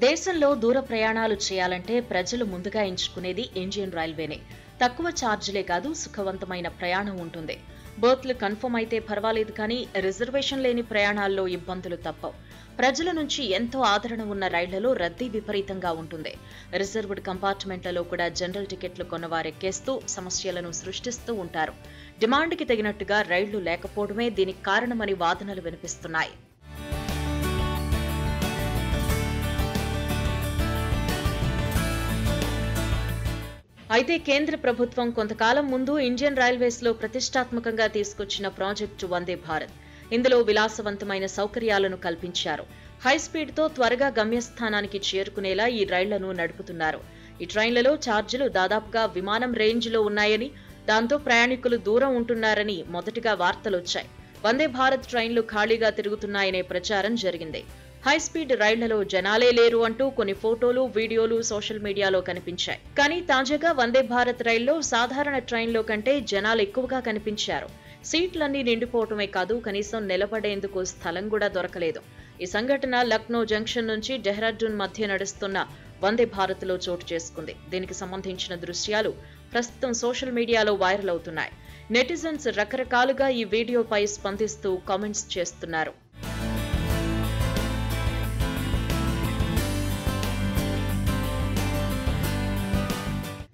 దేశంలో దూర ప్రయాణాలు చేయాలంటే ప్రజలు ముందుగా ఎంచుకునేది ఇండియన్ రైల్వేనే. తక్కువ ఛార్జీలే కాదు, సుఖవంతమైన ప్రయాణం ఉంటుంది. బర్త్లు కన్ఫర్మ్ అయితే పర్వాలేదు, కానీ రిజర్వేషన్ లేని ప్రయాణాల్లో ఇబ్బందులు తప్పవు. ప్రజల నుంచి ఎంతో ఆదరణ ఉన్న రైళ్లలో రద్దీ విపరీతంగా ఉంటుంది. రిజర్వ్డ్ కంపార్ట్మెంట్లలో కూడా జనరల్ టికెట్లు కొన్నవారెక్కేస్తూ సమస్యలను సృష్టిస్తూ ఉంటారు. డిమాండ్కి తగినట్టుగా రైళ్లు లేకపోవడమే దీనికి కారణమని వాదనలు వినిపిస్తున్నాయి. అయితే కేంద్ర ప్రభుత్వం కొంతకాలం ముందు ఇండియన్ రైల్వేస్ లో ప్రతిష్టాత్మకంగా తీసుకొచ్చిన ప్రాజెక్టు వందే భారత్. ఇందులో విలాసవంతమైన సౌకర్యాలను కల్పించారు. హై స్పీడ్ తో త్వరగా గమ్యస్థానానికి చేరుకునేలా ఈ రైళ్లను నడుపుతున్నారు. ఈ ట్రైన్లలో ఛార్జీలు దాదాపుగా విమానం రేంజ్ లో ఉన్నాయని, దాంతో ప్రయాణికులు దూరం ఉంటున్నారని మొదటిగా వార్తలొచ్చాయి. వందే భారత్ ట్రైన్లు ఖాళీగా తిరుగుతున్నాయనే ప్రచారం జరిగింది. హై స్పీడ్ రైళ్లలో జనాలే లేరు అంటూ కొన్ని ఫోటోలు, వీడియోలు సోషల్ మీడియాలో కనిపించాయి. కానీ తాజాగా వందే భారత్ రైల్లో సాధారణ ట్రైన్లో కంటే జనాలు ఎక్కువగా కనిపించారు. సీట్లన్నీ నిండిపోవటమే కాదు, కనీసం నిలబడేందుకు స్థలం కూడా దొరకలేదు. ఈ సంఘటన లక్నో జంక్షన్ నుంచి డెహ్రాడూన్ మధ్య నడుస్తున్న వందే భారత్ లో చోటు చేసుకుంది. దీనికి సంబంధించిన దృశ్యాలు ప్రస్తుతం సోషల్ మీడియాలో వైరల్ అవుతున్నాయి. నెటిజన్స్ రకరకాలుగా ఈ వీడియోపై స్పందిస్తూ కామెంట్స్ చేస్తున్నారు.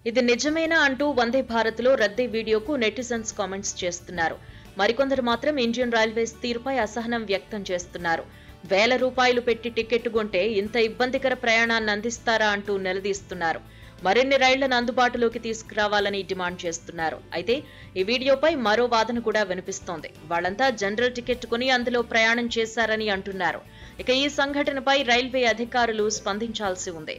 ఇది నిజమేనా అంటూ వందే భారత్ లో రద్దీ వీడియోకు నెటిజన్స్ కామెంట్స్ చేస్తున్నారు. మరికొందరు మాత్రం ఇండియన్ రైల్వేస్ తీరుపై అసహనం వ్యక్తం చేస్తున్నారు. వేల రూపాయలు పెట్టి టికెట్ కొంటే ఇంత ఇబ్బందికర ప్రయాణాన్ని అందిస్తారా అంటూ నిలదీస్తున్నారు. మరిన్ని రైళ్లను అందుబాటులోకి తీసుకురావాలని డిమాండ్ చేస్తున్నారు. అయితే ఈ వీడియోపై మరో వాదన కూడా వినిపిస్తోంది. వాళ్ళంతా జనరల్ టికెట్ కొని అందులో ప్రయాణం చేశారని అంటున్నారు. ఇక ఈ సంఘటనపై రైల్వే అధికారులు స్పందించాల్సి ఉంది.